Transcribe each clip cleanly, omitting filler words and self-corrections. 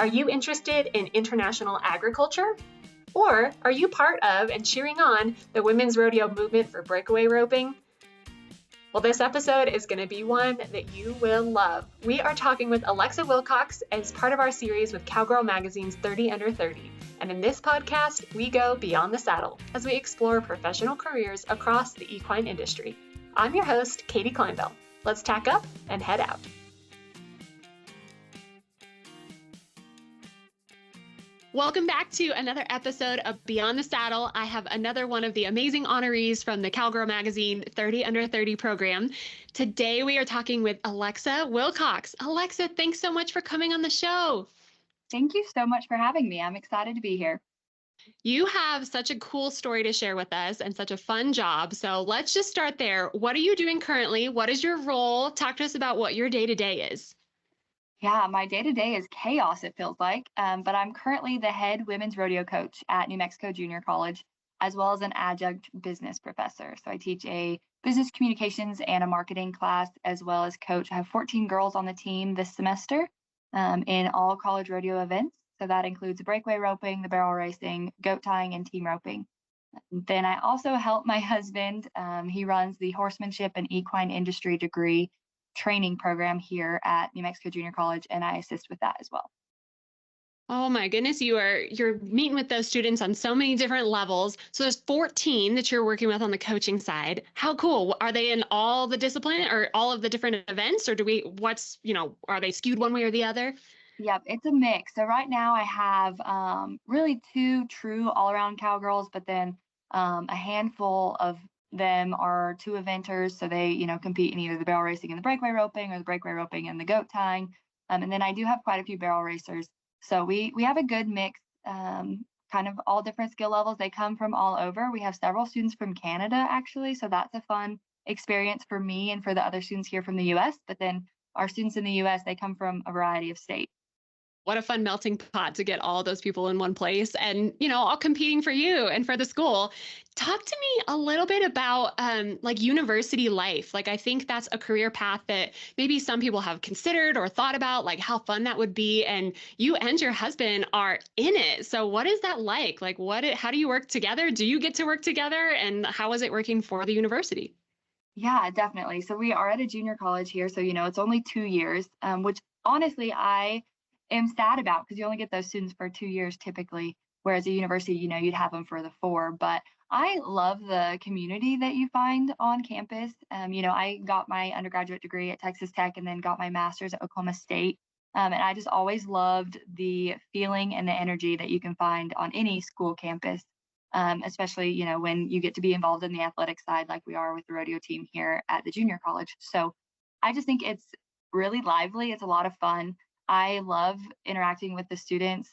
Are you interested in international agriculture? Or are you part of and cheering on the women's rodeo movement for breakaway roping? Well, this episode is going to be one that you will love. We are talking with Alexa Wilcox as part of our series with COWGIRL Magazine's 30 Under 30. And in this podcast, we go beyond the saddle as we explore professional careers across the equine industry. I'm your host, Katie Kleinbell. Let's tack up and head out. Welcome back to another episode of Beyond the Saddle. I have another one of the amazing honorees from the COWGIRL Magazine 30 Under 30 program. Today we are talking with Alexa Wilcox. Alexa, thanks so much for coming on the show. Thank you so much for having me. I'm excited to be here. You have such a cool story to share with us and such a fun job. So let's just start there. What are you doing currently? What is your role? Talk to us about what your day-to-day is. Yeah, my day-to-day is chaos, it feels like, but I'm currently the head women's rodeo coach at New Mexico Junior College, as well as an adjunct business professor. So I teach a business communications and a marketing class, as well as coach. I have 14 girls on the team this semester in all college rodeo events. So that includes breakaway roping, the barrel racing, goat tying, and team roping. Then I also help my husband. He runs the horsemanship and equine industry degree training program here at New Mexico Junior College, and I assist with that as well. Oh my goodness, you're meeting with those students on so many different levels. So there's 14 that you're working with on the coaching side. How cool. Are they in all the discipline or all of the different events, or are they skewed one way or the other? Yep, it's a mix. So right now I have really two true all-around cowgirls, but then a handful of them are two eventers, so they compete in either the barrel racing and the breakaway roping, or the breakaway roping and the goat tying. And then I do have quite a few barrel racers, so we have a good mix, kind of all different skill levels. They come from all over. We have several students from Canada actually, so that's a fun experience for me and for the other students here from the US. But then our students in the US, they come from a variety of states. What a fun melting pot to get all those people in one place and, all competing for you and for the school. Talk to me a little bit about university life. I think that's a career path that maybe some people have considered or thought about, how fun that would be. And you and your husband are in it. So what is that like? How do you work together? Do you get to work together? And how is it working for the university? Yeah, definitely. So we are at a junior college here. So, it's only 2 years, which honestly, I am sad about, because you only get those students for 2 years typically, whereas a university, you'd have them for the 4. But I love the community that you find on campus. I got my undergraduate degree at Texas Tech and then got my master's at Oklahoma State. And I just always loved the feeling and the energy that you can find on any school campus, especially, when you get to be involved in the athletic side like we are with the rodeo team here at the junior college. So I just think it's really lively. It's a lot of fun. I love interacting with the students,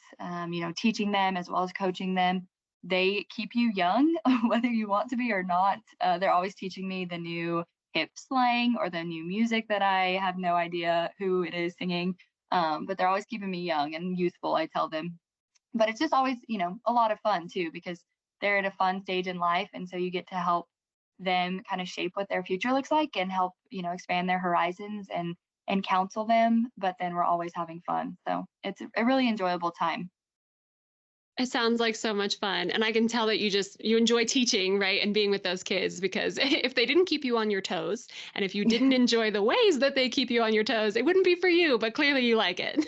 teaching them as well as coaching them. They keep you young, whether you want to be or not. They're always teaching me the new hip slang or the new music that I have no idea who it is singing. But they're always keeping me young and youthful, I tell them. But it's just always, a lot of fun too, because they're at a fun stage in life. And so you get to help them kind of shape what their future looks like and help, expand their horizons and counsel them, but then we're always having fun. So it's a really enjoyable time. It sounds like so much fun. And I can tell that you enjoy teaching, right? And being with those kids, because if they didn't keep you on your toes, and if you didn't enjoy the ways that they keep you on your toes, it wouldn't be for you, but clearly you like it.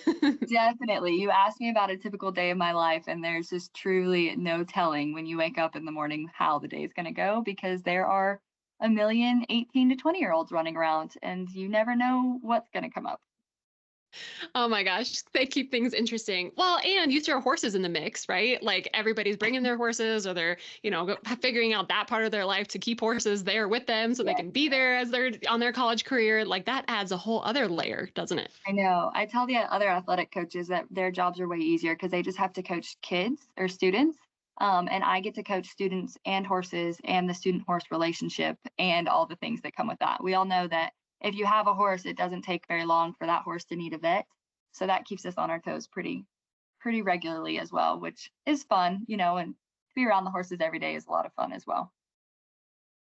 Definitely. You asked me about a typical day of my life, and there's just truly no telling when you wake up in the morning how the day is going to go, because there are a million 18 to 20-year-olds running around, and you never know what's going to come up. Oh my gosh, they keep things interesting. Well, and you throw horses in the mix, right? Everybody's bringing their horses, or they're, figuring out that part of their life to keep horses there with them so they can be there as they're on their college career. That adds a whole other layer, doesn't it? I know. I tell the other athletic coaches that their jobs are way easier because they just have to coach kids or students. And I get to coach students and horses and the student-horse relationship and all the things that come with that. We all know that if you have a horse, it doesn't take very long for that horse to need a vet. So that keeps us on our toes pretty regularly as well, which is fun, and to be around the horses every day is a lot of fun as well.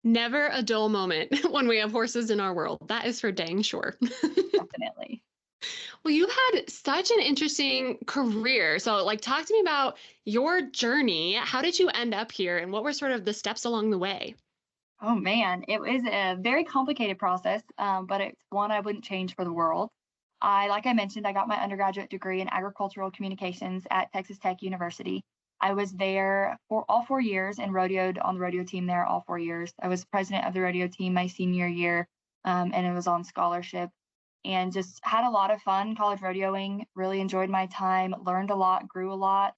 Never a dull moment when we have horses in our world. That is for dang sure. Definitely. Well, you've had such an interesting career. So, like, talk to me about your journey. How did you end up here, and what were sort of the steps along the way? Oh man, it was a very complicated process, but it's one I wouldn't change for the world. Like I mentioned, I got my undergraduate degree in agricultural communications at Texas Tech University. I was there for all 4 years and rodeoed on the rodeo team there all 4 years. I was president of the rodeo team my senior year, and it was on scholarship, and just had a lot of fun college rodeoing. Really enjoyed my time, learned a lot, grew a lot.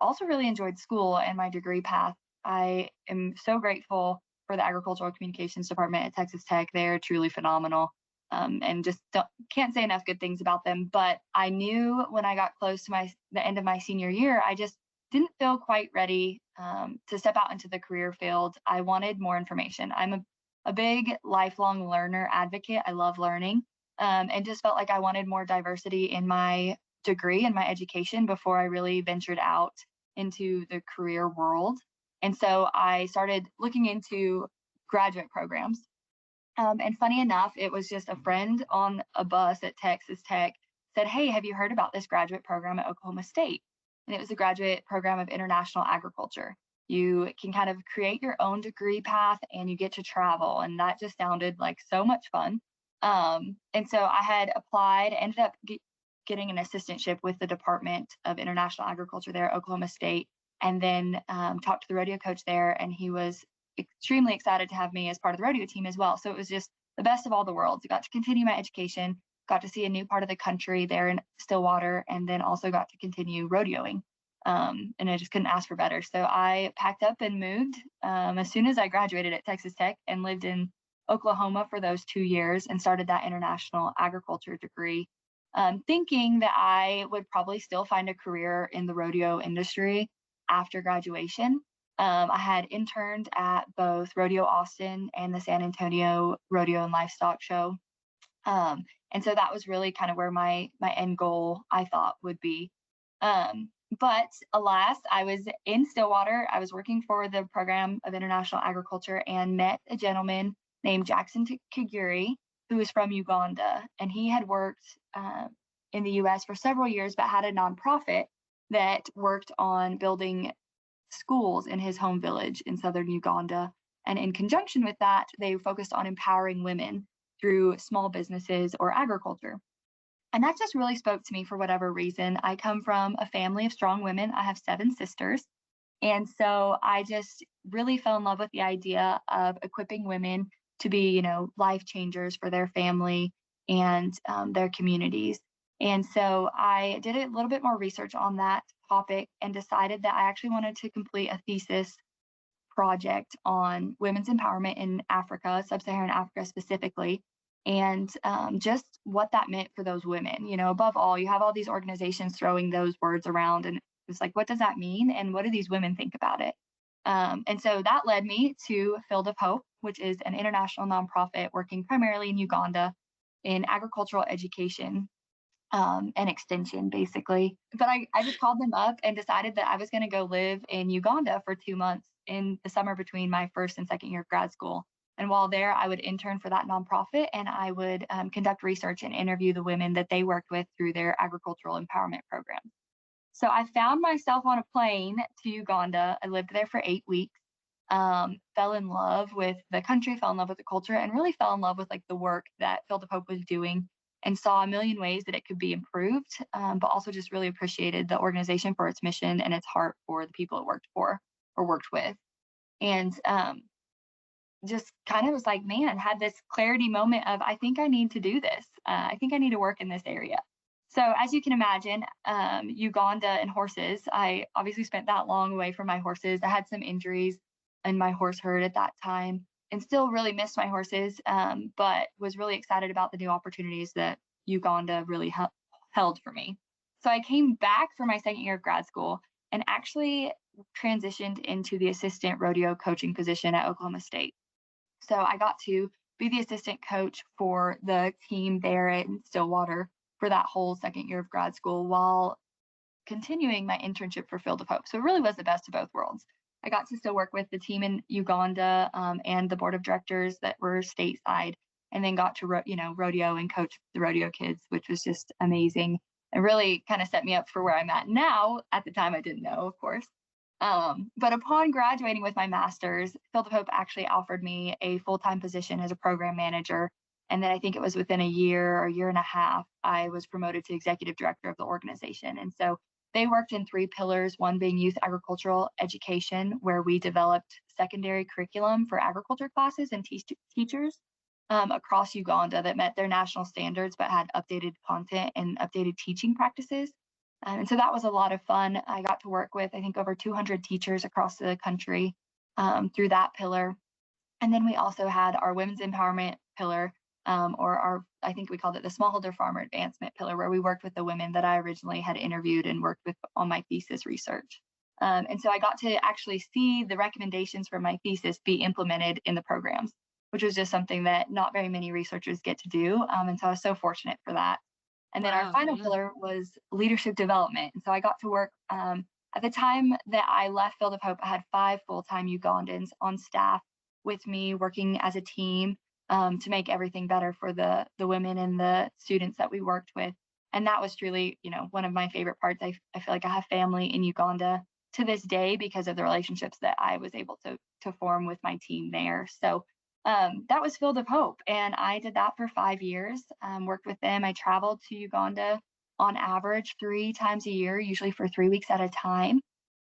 Also, really enjoyed school and my degree path. I am so grateful for the agricultural communications department at Texas Tech. They're truly phenomenal, and just can't say enough good things about them. But I knew when I got close to the end of my senior year, I just didn't feel quite ready to step out into the career field. I wanted more information. I'm a big lifelong learner advocate. I love learning, and just felt like I wanted more diversity in my degree and my education before I really ventured out into the career world. And so I started looking into graduate programs. And funny enough, it was just a friend on a bus at Texas Tech said, "Hey, have you heard about this graduate program at Oklahoma State?" And it was a graduate program of international agriculture. You can kind of create your own degree path and you get to travel. And that just sounded like so much fun. And so I had applied, ended up getting an assistantship with the Department of International Agriculture there at Oklahoma State, and then talked to the rodeo coach there, and he was extremely excited to have me as part of the rodeo team as well. So it was just the best of all the worlds. I got to continue my education, got to see a new part of the country there in Stillwater, and then also got to continue rodeoing. And I just couldn't ask for better. So I packed up and moved as soon as I graduated at Texas Tech, and lived in Oklahoma for those 2 years and started that international agriculture degree, thinking that I would probably still find a career in the rodeo industry after graduation. I had interned at both Rodeo Austin and the San Antonio Rodeo and Livestock Show. And so that was really kind of where my end goal I thought would be. But alas, I was in Stillwater. I was working for the program of international agriculture and met a gentleman named Jackson Kiguri, who was from Uganda. And he had worked in the US for several years, but had a nonprofit that worked on building schools in his home village in southern Uganda. And in conjunction with that, they focused on empowering women through small businesses or agriculture. And that just really spoke to me for whatever reason. I come from a family of strong women. I have 7 sisters. And so I just really fell in love with the idea of equipping women to be, life changers for their family and their communities. And so I did a little bit more research on that topic and decided that I actually wanted to complete a thesis project on women's empowerment in Africa, sub-Saharan Africa specifically, and just what that meant for those women. Above all, you have all these organizations throwing those words around, and it's like, what does that mean? And what do these women think about it? And so that led me to Field of Hope, which is an international nonprofit working primarily in Uganda in agricultural education and extension, basically. But I just called them up and decided that I was going to go live in Uganda for 2 months in the summer between my first and second year of grad school. And while there, I would intern for that nonprofit, and I would conduct research and interview the women that they worked with through their agricultural empowerment program. So I found myself on a plane to Uganda. I lived there for 8 weeks, fell in love with the country, fell in love with the culture, and really fell in love with the work that Field of Hope was doing, and saw a million ways that it could be improved, but also just really appreciated the organization for its mission and its heart for the people it worked for or worked with. And just kind of was like, man, had this clarity moment of, I think I need to do this. I think I need to work in this area. So as you can imagine, Uganda and horses, I obviously spent that long away from my horses. I had some injuries in my horse herd at that time and still really missed my horses, but was really excited about the new opportunities that Uganda really held for me. So I came back for my second year of grad school and actually transitioned into the assistant rodeo coaching position at Oklahoma State. So I got to be the assistant coach for the team there in Stillwater for that whole second year of grad school while continuing my internship for Field of Hope. So it really was the best of both worlds. I got to still work with the team in Uganda and the board of directors that were stateside, and then got to, rodeo and coach the rodeo kids, which was just amazing and really kind of set me up for where I'm at now. At the time, I didn't know, of course. But upon graduating with my master's, Field of Hope actually offered me a full-time position as a program manager. And then I think it was within a year or year and a half, I was promoted to executive director of the organization. And so they worked in 3 pillars, one being youth agricultural education, where we developed secondary curriculum for agriculture classes and teachers across Uganda that met their national standards, but had updated content and updated teaching practices. And so that was a lot of fun. I got to work with, I think, over 200 teachers across the country through that pillar. And then we also had our women's empowerment pillar, I think we called it the smallholder farmer advancement pillar, where we worked with the women that I originally had interviewed and worked with on my thesis research. And so I got to actually see the recommendations from my thesis be implemented in the programs, which was just something that not very many researchers get to do. And so I was so fortunate for that. And then our final pillar was leadership development. And so I got to work, at the time that I left Field of Hope, I had 5 full-time Ugandans on staff with me working as a team to make everything better for the women and the students that we worked with. And that was truly, one of my favorite parts. I feel like I have family in Uganda to this day because of the relationships that I was able to form with my team there. So that was Field of Hope. And I did that for 5 years, worked with them. I traveled to Uganda on average 3 times a year, usually for 3 weeks at a time.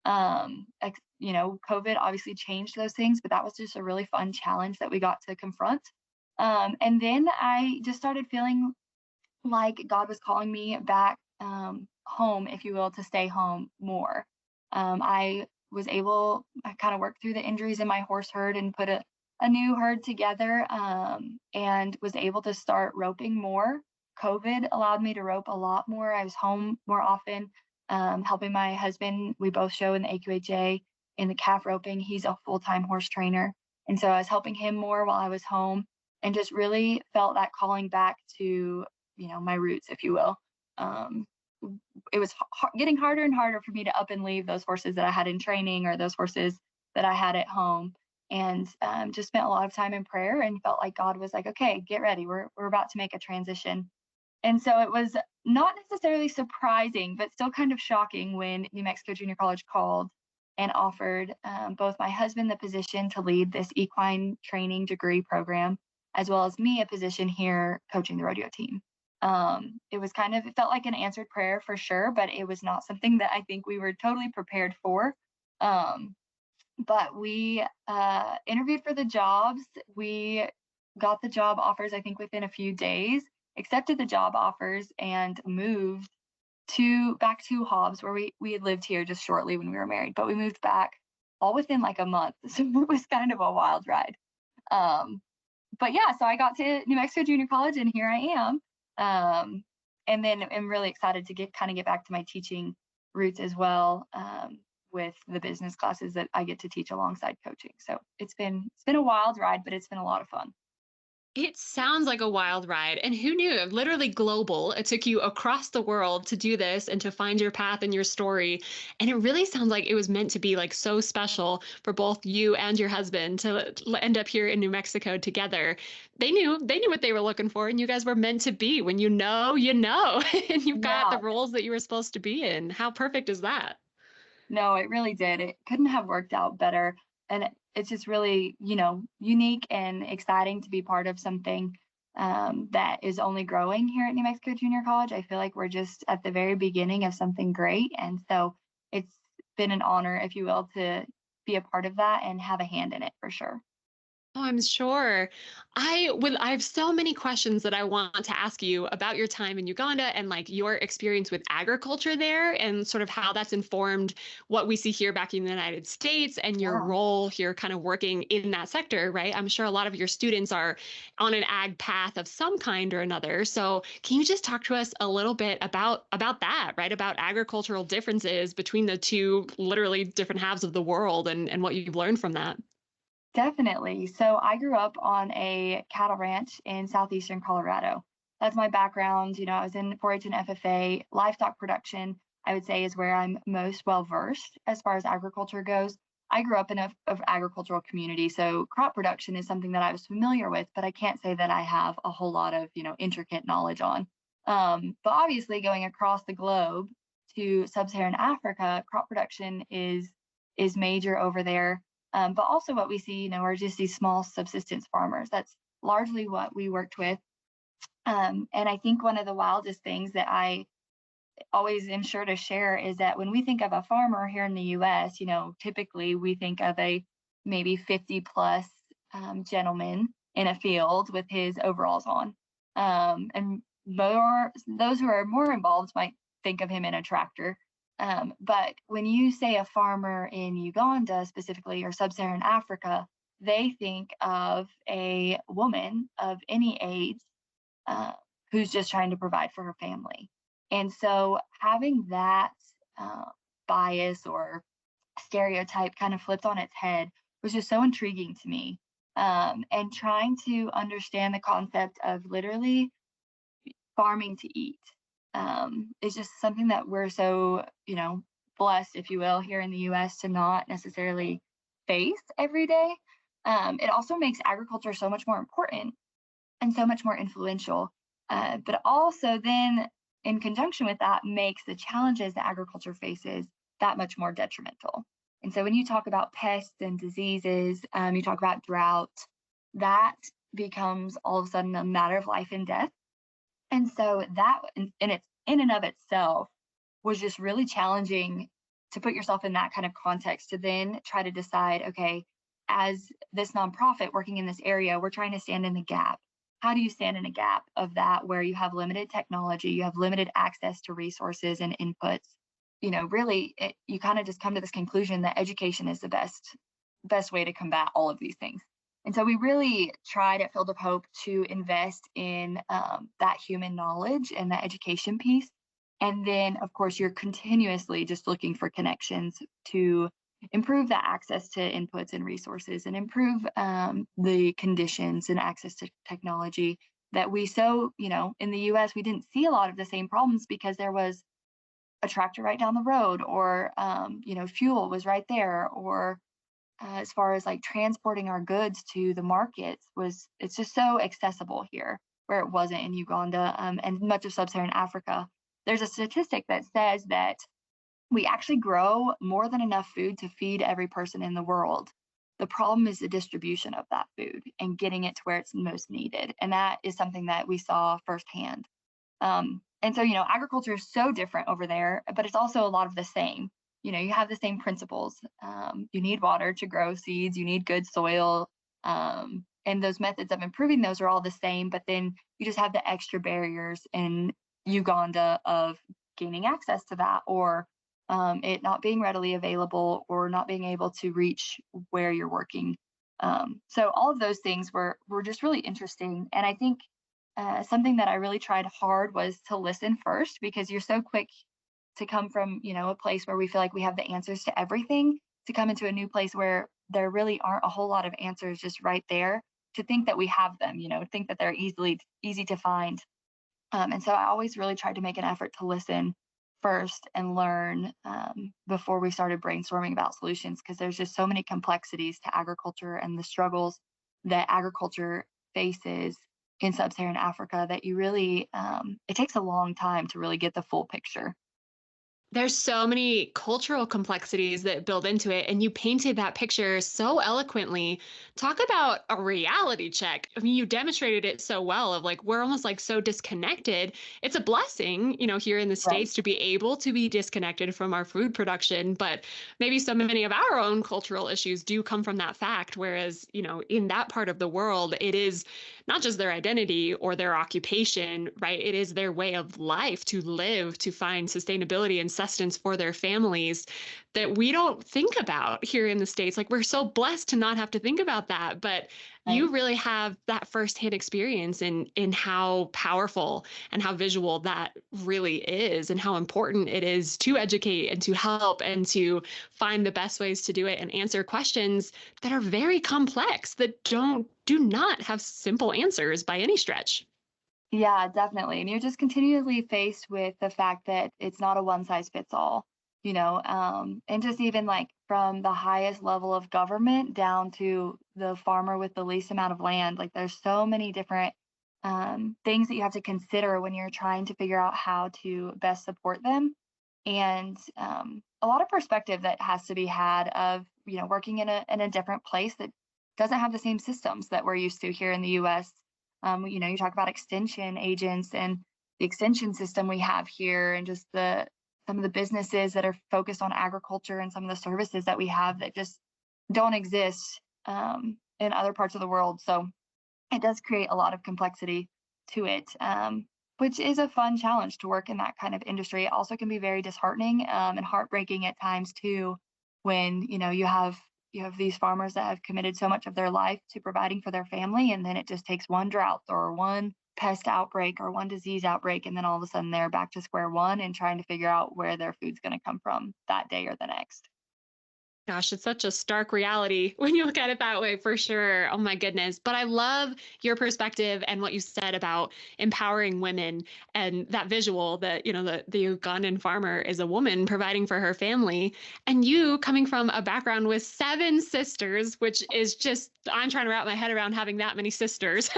COVID obviously changed those things, but that was just a really fun challenge that we got to confront. And then I just started feeling like God was calling me back home, if you will, to stay home more. I kind of worked through the injuries in my horse herd and put a new herd together, and was able to start roping more. COVID allowed me to rope a lot more. I was home more often, helping my husband. We both show in the AQHA in the calf roping. He's a full-time horse trainer. And so I was helping him more while I was home, and just really felt that calling back to, my roots, if you will. It was getting harder and harder for me to up and leave those horses that I had in training or those horses that I had at home. And just spent a lot of time in prayer and felt like God was like, okay, get ready. We're about to make a transition. And so it was not necessarily surprising, but still kind of shocking when New Mexico Junior College called and offered both my husband the position to lead this equine training degree program, as well as me a position here coaching the rodeo team. It felt like an answered prayer for sure, but it was not something that I think we were totally prepared for. But we interviewed for the jobs. We got the job offers, I think, within a few days, accepted the job offers, and moved back to Hobbs, where we had lived here just shortly when we were married, but we moved back all within like a month. So it was kind of a wild ride. But yeah, so I got to New Mexico Junior College, and here I am. And then I'm really excited to get back to my teaching roots as well, with the business classes that I get to teach alongside coaching. So it's been a wild ride, but it's been a lot of fun. It sounds like a wild ride. And who knew? Literally global. It took you across the world to do this and to find your path and your story. And it really sounds like it was meant to be like so special for both you and your husband to end up here in New Mexico together. They knew what they were looking for, and you guys were meant to be. When you know, and you've got the roles that you were supposed to be in. How perfect is that? No, it really did. It couldn't have worked out better. And it's just really, unique and exciting to be part of something that is only growing here at New Mexico Junior College. I feel like we're just at the very beginning of something great. And so it's been an honor, if you will, to be a part of that and have a hand in it for sure. Oh, I'm sure. I have so many questions that I want to ask you about your time in Uganda and like your experience with agriculture there and sort of how that's informed what we see here back in the United States and your role here kind of working in that sector, right? I'm sure a lot of your students are on an ag path of some kind or another. So can you just talk to us a little bit about that, right? About agricultural differences between the two literally different halves of the world and what you've learned from that? Definitely. So I grew up on a cattle ranch in southeastern Colorado. That's my background. I was in 4-H and FFA. Livestock production, I would say, is where I'm most well versed as far as agriculture goes. I grew up in a agricultural community, so crop production is something that I was familiar with, but I can't say that I have a whole lot of, intricate knowledge on. But obviously going across the globe to sub-Saharan Africa, crop production is major over there. But also what we see, are just these small subsistence farmers. That's largely what we worked with. And I think one of the wildest things that I always am sure to share is that when we think of a farmer here in the US, typically we think of a maybe 50 plus gentleman in a field with his overalls on. And those who are more involved might think of him in a tractor. But when you say a farmer in Uganda specifically, or sub-Saharan Africa, they think of a woman of any age who's just trying to provide for her family. And so having that bias or stereotype kind of flipped on its head was just so intriguing to me. And trying to understand the concept of literally farming to eat is just something that we're so, blessed, if you will, here in the US to not necessarily face every day. It also makes agriculture so much more important and so much more influential. But also then, in conjunction with that, makes the challenges that agriculture faces that much more detrimental. And so when you talk about pests and diseases, you talk about drought, that becomes all of a sudden a matter of life and death. And so that in and of itself was just really challenging to put yourself in that kind of context, to then try to decide, okay, as this nonprofit working in this area, we're trying to stand in the gap. How do you stand in a gap of that where you have limited technology, you have limited access to resources and inputs? Really, you kind of just come to this conclusion that education is the best way to combat all of these things. And so we really tried at Field of Hope to invest in that human knowledge and that education piece. And then, of course, you're continuously just looking for connections to improve that access to inputs and resources, and improve the conditions and access to technology that we in the US, we didn't see a lot of the same problems because there was a tractor right down the road, or, fuel was right there, or as far as like transporting our goods to the markets, it's just so accessible here, where it wasn't in Uganda and much of sub-Saharan Africa. There's a statistic that says that we actually grow more than enough food to feed every person in the world. The problem is the distribution of that food and getting it to where it's most needed. And that is something that we saw firsthand. And so, agriculture is so different over there, but it's also a lot of the same. You have the same principles. You need water to grow seeds, you need good soil. And those methods of improving those are all the same, but then you just have the extra barriers in Uganda of gaining access to that, or it not being readily available, or not being able to reach where you're working. So all of those things were just really interesting. And I think something that I really tried hard was to listen first, because you're so quick to come from, a place where we feel like we have the answers to everything, to come into a new place where there really aren't a whole lot of answers just right there, to think that we have them, think that they're easy to find. And so I always really tried to make an effort to listen first and learn before we started brainstorming about solutions, because there's just so many complexities to agriculture and the struggles that agriculture faces in sub-Saharan Africa that you really, it takes a long time to really get the full picture. There's so many cultural complexities that build into it, and you painted that picture so eloquently. Talk about a reality check. I mean, you demonstrated it so well of like, we're almost like so disconnected. It's a blessing, here in the States, to be able to be disconnected from our food production, but maybe so many of our own cultural issues do come from that fact. Whereas, in that part of the world, it is not just their identity or their occupation, right? It is their way of life to live, to find sustainability and sustenance for their families that we don't think about here in the States. Like, we're so blessed to not have to think about that, but you really have that firsthand experience in how powerful and how visual that really is, and how important it is to educate and to help and to find the best ways to do it and answer questions that are very complex, that do not have simple answers by any stretch. Yeah, definitely. And you're just continually faced with the fact that it's not a one size fits all. and just even like from the highest level of government down to the farmer with the least amount of land. Like there's so many different things that you have to consider when you're trying to figure out how to best support them. And a lot of perspective that has to be had of, working in a different place that doesn't have the same systems that we're used to here in the US. You talk about extension agents and the extension system we have here, and just some of the businesses that are focused on agriculture, and some of the services that we have that just don't exist in other parts of the world. So it does create a lot of complexity to it, which is a fun challenge to work in that kind of industry. It also can be very disheartening and heartbreaking at times too, when you have these farmers that have committed so much of their life to providing for their family, and then it just takes one drought or one pest outbreak or one disease outbreak, and then all of a sudden they're back to square one and trying to figure out where their food's going to come from that day or the next. Gosh, it's such a stark reality when you look at it that way, for sure. Oh my goodness. But I love your perspective and what you said about empowering women, and that visual that, the Ugandan farmer is a woman providing for her family. And you coming from a background with 7 sisters, which is just, I'm trying to wrap my head around having that many sisters.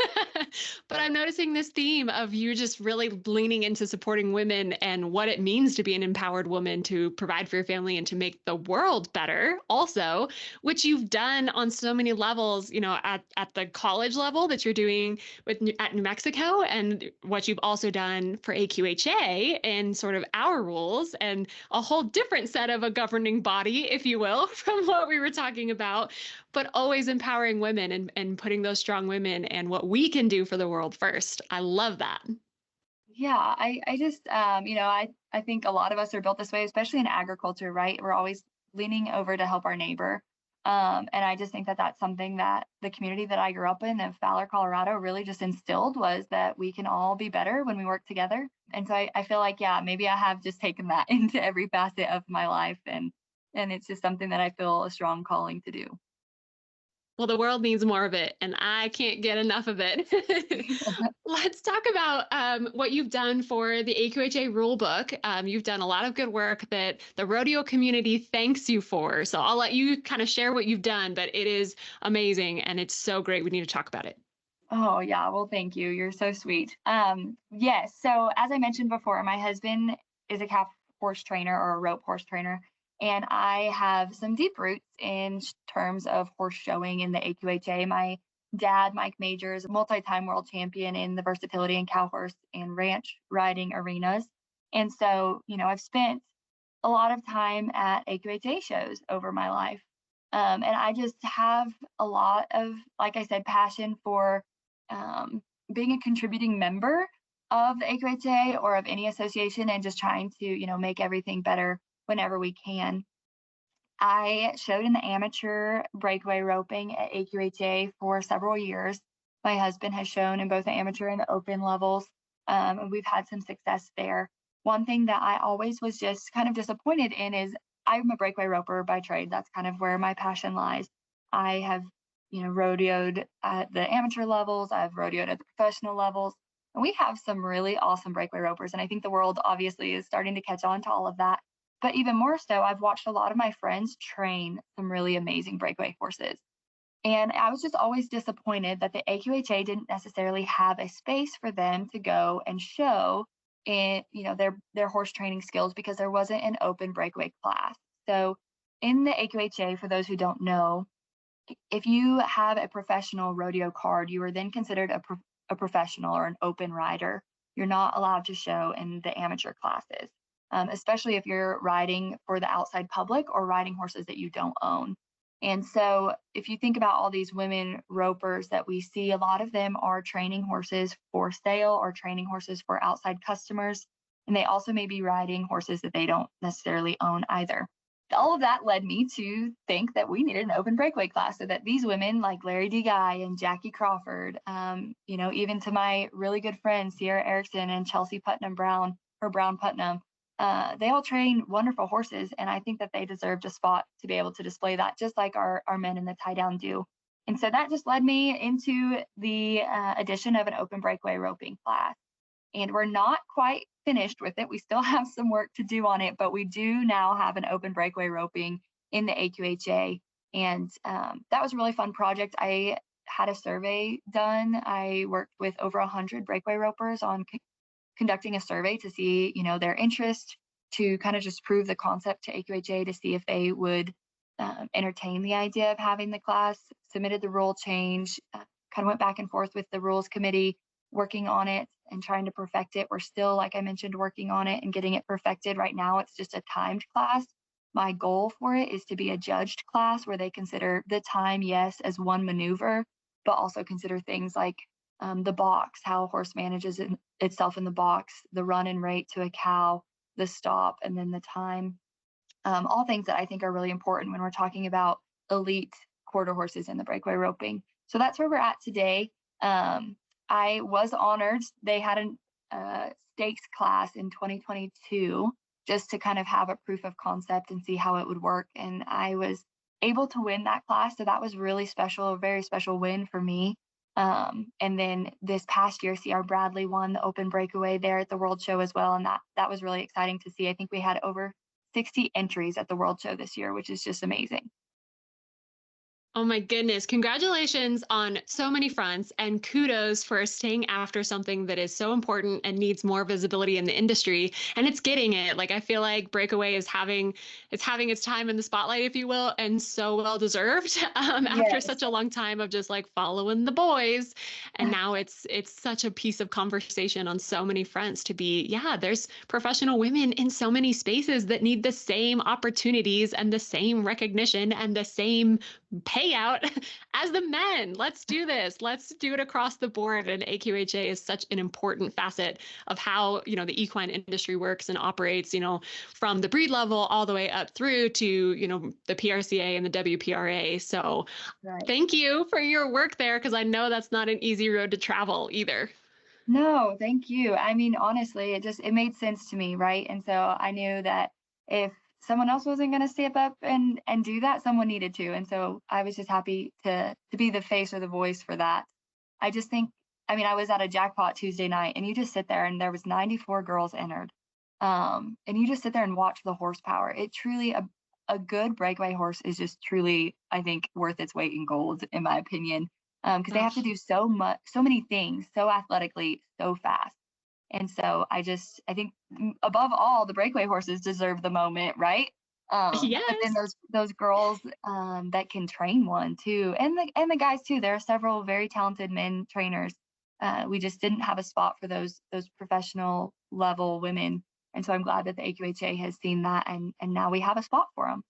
But I'm noticing this theme of you just really leaning into supporting women and what it means to be an empowered woman, to provide for your family and to make the world better also, which you've done on so many levels, at the college level that you're doing at New Mexico, and what you've also done for AQHA and sort of our rules, and a whole different set of a governing body, if you will, from what we were talking about, but always empowering women and putting those strong women and what we can do for the world first. I love that. Yeah, I just, I think a lot of us are built this way, especially in agriculture, right? We're always leaning over to help our neighbor. And I just think that that's something that the community that I grew up in Fowler, Colorado, really just instilled, was that we can all be better when we work together. And so I feel like, yeah, maybe I have just taken that into every facet of my life. And it's just something that I feel a strong calling to do. Well, the world needs more of it, and I can't get enough of it. Let's talk about what you've done for the AQHA rule book. You've done a lot of good work that the rodeo community thanks you for. So I'll let you kind of share what you've done, but it is amazing and it's so great. We need to talk about it. Oh, yeah. Well, thank you. You're so sweet. Yes. So as I mentioned before, my husband is a calf horse trainer, or a rope horse trainer. And I have some deep roots in terms of horse showing in the AQHA. My dad, Mike Major, is a multi-time world champion in the versatility and cow horse and ranch riding arenas. And so, I've spent a lot of time at AQHA shows over my life. And I just have a lot of, like I said, passion for being a contributing member of the AQHA or of any association, and just trying to, make everything better whenever we can. I showed in the amateur breakaway roping at AQHA for several years. My husband has shown in both the amateur and the open levels, and we've had some success there. One thing that I always was just kind of disappointed in is I'm a breakaway roper by trade. That's kind of where my passion lies. I have, rodeoed at the amateur levels. I've rodeoed at the professional levels. And we have some really awesome breakaway ropers. And I think the world obviously is starting to catch on to all of that. But even more so, I've watched a lot of my friends train some really amazing breakaway horses. And I was just always disappointed that the AQHA didn't necessarily have a space for them to go and show in, their horse training skills, because there wasn't an open breakaway class. So in the AQHA, for those who don't know, if you have a professional rodeo card, you are then considered a professional or an open rider. You're not allowed to show in the amateur classes. Especially if you're riding for the outside public or riding horses that you don't own. And so if you think about all these women ropers that we see, a lot of them are training horses for sale or training horses for outside customers. And they also may be riding horses that they don't necessarily own either. All of that led me to think that we needed an open breakaway class, so that these women like Larry D. Guy and Jackie Crawford, even to my really good friends, Sierra Erickson and Chelsea Putnam Brown, or Brown Putnam, they all train wonderful horses, and I think that they deserved a spot to be able to display that, just like our men in the tie down do. And so that just led me into the addition of an open breakaway roping class. and we're not quite finished with it. We still have some work to do on it, but we do now have an open breakaway roping in the AQHA. And that was a really fun project. I had a survey done. I worked with over 100 breakaway ropers on conducting a survey to see, their interest, to kind of just prove the concept to AQHA, to see if they would entertain the idea of having the class. Submitted the rule change, kind of went back and forth with the rules committee, working on it and trying to perfect it. We're still, like I mentioned, working on it and getting it perfected. Right now, it's just a timed class. My goal for it is to be a judged class where they consider the time, yes, as one maneuver, but also consider things like the box, how a horse manages itself in the box, the run and rate to a cow, the stop, and then the time. All things that I think are really important when we're talking about elite quarter horses in the breakaway roping. So that's where we're at today. I was honored. They had a stakes class in 2022 just to kind of have a proof of concept and see how it would work. And I was able to win that class. So that was really special, a very special win for me. And then this past year, C.R. Bradley won the Open Breakaway there at the World Show as well. And that was really exciting to see. I think we had over 60 entries at the World Show this year, which is just amazing. Oh my goodness. Congratulations on so many fronts, and kudos for staying after something that is so important and needs more visibility in the industry. And it's getting it. Like, I feel like breakaway is having its time in the spotlight, if you will, and so well deserved after such a long time of just like following the boys. And now it's such a piece of conversation on so many fronts to be, there's professional women in so many spaces that need the same opportunities and the same recognition and the same payout as the men. Let's do this. Let's do it across the board. And AQHA is such an important facet of how, the equine industry works and operates, from the breed level all the way up through to, the PRCA and the WPRA. So Thank you for your work there, because I know that's not an easy road to travel either. No, thank you. I mean, honestly, it made sense to me, right? And so I knew that if someone else wasn't going to step up and do that, someone needed to. And so I was just happy to be the face or the voice for that. I just think, I was at a jackpot Tuesday night, and you just sit there and there was 94 girls entered. And you just sit there and watch the horsepower. It truly, a good breakaway horse is just truly, I think, worth its weight in gold, in my opinion, because they have to do so many things, so athletically, so fast. And so I think above all, the breakaway horses deserve the moment, right? Yes. But then those girls that can train one too, and the guys too. There are several very talented men trainers. We just didn't have a spot for those professional level women, and so I'm glad that the AQHA has seen that, and now we have a spot for them.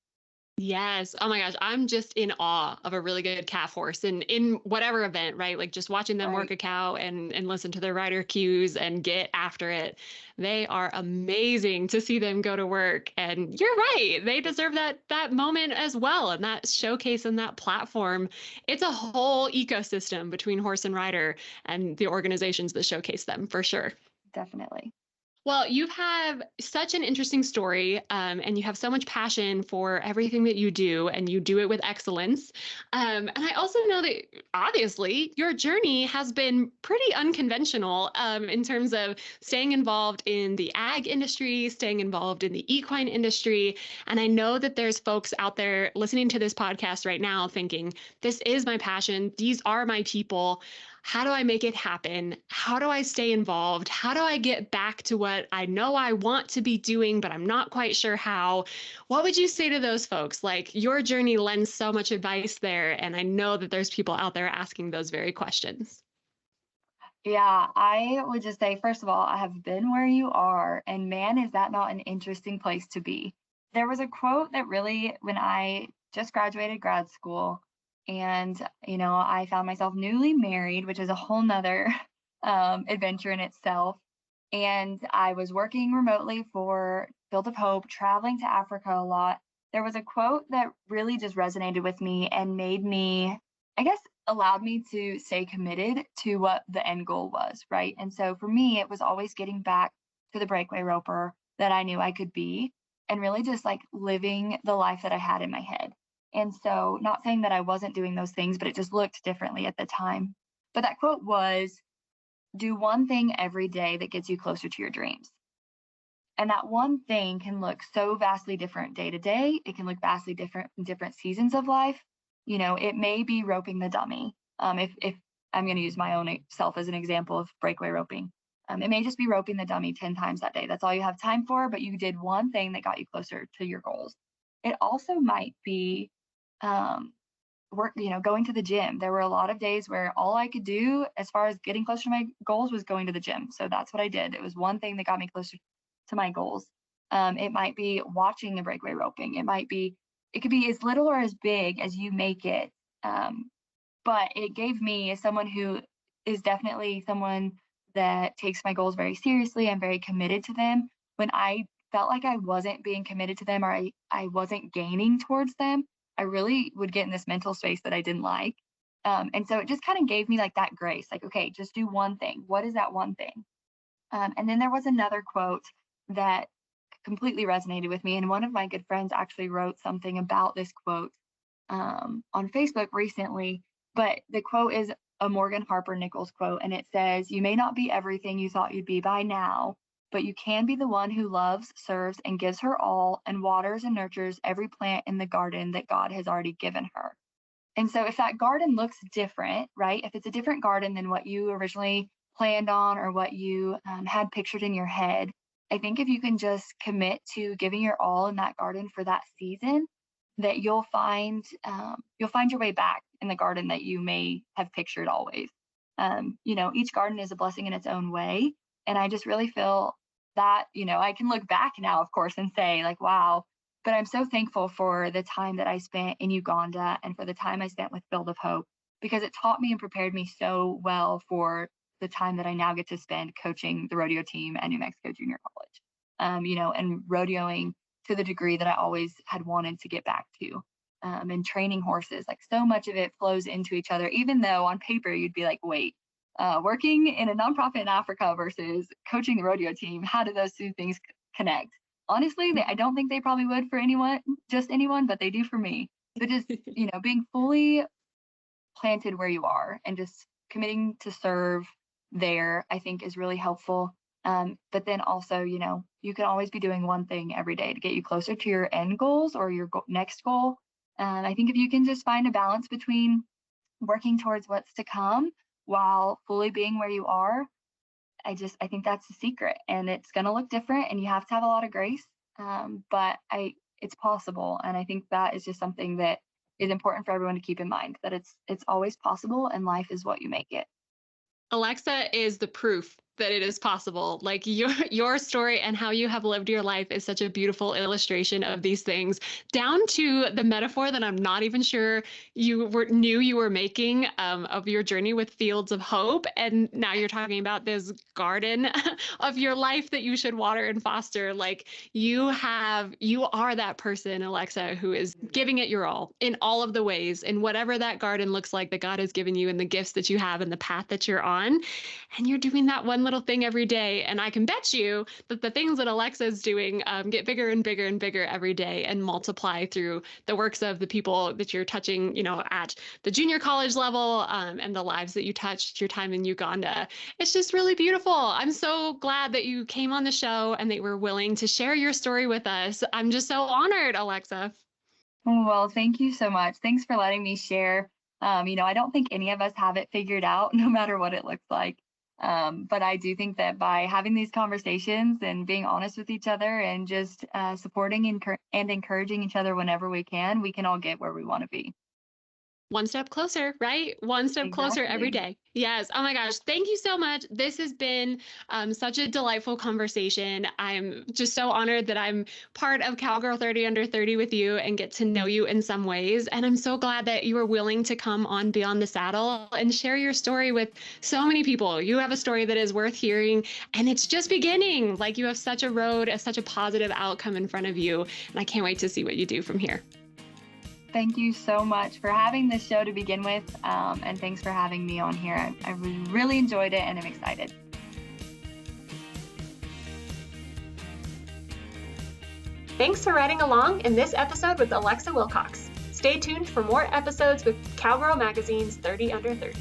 Yes. Oh my gosh. I'm just in awe of a really good calf horse, and in whatever event, right? Like just watching them work a cow and listen to their rider cues and get after it. They are amazing to see them go to work. And you're right. They deserve that moment as well. And that showcase and that platform. It's a whole ecosystem between horse and rider and the organizations that showcase them, for sure. Definitely. Well, you have such an interesting story, and you have so much passion for everything that you do, and you do it with excellence. And I also know that obviously your journey has been pretty unconventional in terms of staying involved in the ag industry, staying involved in the equine industry. And I know that there's folks out there listening to this podcast right now thinking, this is my passion. These are my people. How do I make it happen? How do I stay involved? How do I get back to what I know I want to be doing, but I'm not quite sure how? What would you say to those folks? Like, your journey lends so much advice there, and I know that there's people out there asking those very questions. Yeah, I would just say, first of all, I have been where you are, and man, is that not an interesting place to be. There was a quote that really, when I just graduated grad school, and, I found myself newly married, which is a whole nother adventure in itself. And I was working remotely for Field of Hope, traveling to Africa a lot. There was a quote that really just resonated with me and made me, allowed me to stay committed to what the end goal was, right? And so for me, it was always getting back to the breakaway roper that I knew I could be, and really just like living the life that I had in my head. And so, not saying that I wasn't doing those things, but it just looked differently at the time. But that quote was, do one thing every day that gets you closer to your dreams. And that one thing can look so vastly different day to day. It can look vastly different in different seasons of life. You know, it may be roping the dummy. If I'm going to use my own self as an example of breakaway roping, it may just be roping the dummy 10 times that day. That's all you have time for, but you did one thing that got you closer to your goals. It also might be going to the gym. There were a lot of days where all I could do as far as getting closer to my goals was going to the gym. So that's what I did. It was one thing that got me closer to my goals. It might be watching the breakaway roping. It could be as little or as big as you make it. But it gave me, as someone who is definitely someone that takes my goals very seriously and very committed to them, when I felt like I wasn't being committed to them, or I wasn't gaining towards them, I really would get in this mental space that I didn't like. And so it just kind of gave me like that grace, like, okay, just do one thing. What is that one thing? And then there was another quote that completely resonated with me. And one of my good friends actually wrote something about this quote on Facebook recently. But the quote is a Morgan Harper Nichols quote, and it says, "You may not be everything you thought you'd be by now, but you can be the one who loves, serves, and gives her all, and waters and nurtures every plant in the garden that God has already given her." And so if that garden looks different, right? If it's a different garden than what you originally planned on or what you had pictured in your head, I think if you can just commit to giving your all in that garden for that season, that you'll find your way back in the garden that you may have pictured always. Each garden is a blessing in its own way. And I just really feel that, I can look back now, of course, and say like, wow, but I'm so thankful for the time that I spent in Uganda and for the time I spent with Build of Hope, because it taught me and prepared me so well for the time that I now get to spend coaching the rodeo team at New Mexico Junior College, and rodeoing to the degree that I always had wanted to get back to, and training horses. Like, so much of it flows into each other, even though on paper you'd be like, wait, working in a nonprofit in Africa versus coaching the rodeo team, how do those two things connect? Honestly, I don't think they probably would for anyone, but they do for me. So just, being fully planted where you are and just committing to serve there, I think is really helpful. But then also, you can always be doing one thing every day to get you closer to your end goals or your next goal. I think if you can just find a balance between working towards what's to come while fully being where you are, I think that's the secret. And it's going to look different and you have to have a lot of grace. But it's possible. And I think that is just something that is important for everyone to keep in mind, that it's always possible and life is what you make it. Alexa is the proof that it is possible. Like, your story and how you have lived your life is such a beautiful illustration of these things, down to the metaphor that I'm not even sure you knew you were making, of your journey with Fields of Hope. And now you're talking about this garden of your life that you should water and foster. Like, you are that person, Alexa, who is giving it your all in all of the ways, in whatever that garden looks like that God has given you, and the gifts that you have and the path that you're on. And you're doing that one little thing every day. And I can bet you that the things that Alexa is doing get bigger and bigger and bigger every day and multiply through the works of the people that you're touching, at the junior college level, and the lives that you touched your time in Uganda. It's just really beautiful. I'm so glad that you came on the show and that you were willing to share your story with us. I'm just so honored, Alexa. Well, thank you so much. Thanks for letting me share. I don't think any of us have it figured out, no matter what it looks like. But I do think that by having these conversations and being honest with each other and just supporting and encouraging each other whenever we can all get where we want to be. One step closer, right? One step closer every day. Yes. Oh my gosh. Thank you so much. This has been such a delightful conversation. I'm just so honored that I'm part of Cowgirl 30 Under 30 with you and get to know you in some ways. And I'm so glad that you were willing to come on Beyond the Saddle and share your story with so many people. You have a story that is worth hearing, and it's just beginning. Like, you have such a road, such a positive outcome in front of you. And I can't wait to see what you do from here. Thank you so much for having this show to begin with, and thanks for having me on here. I really enjoyed it, and I'm excited. Thanks for riding along in this episode with Alexa Wilcox. Stay tuned for more episodes with COWGIRL Magazine's 30 Under 30.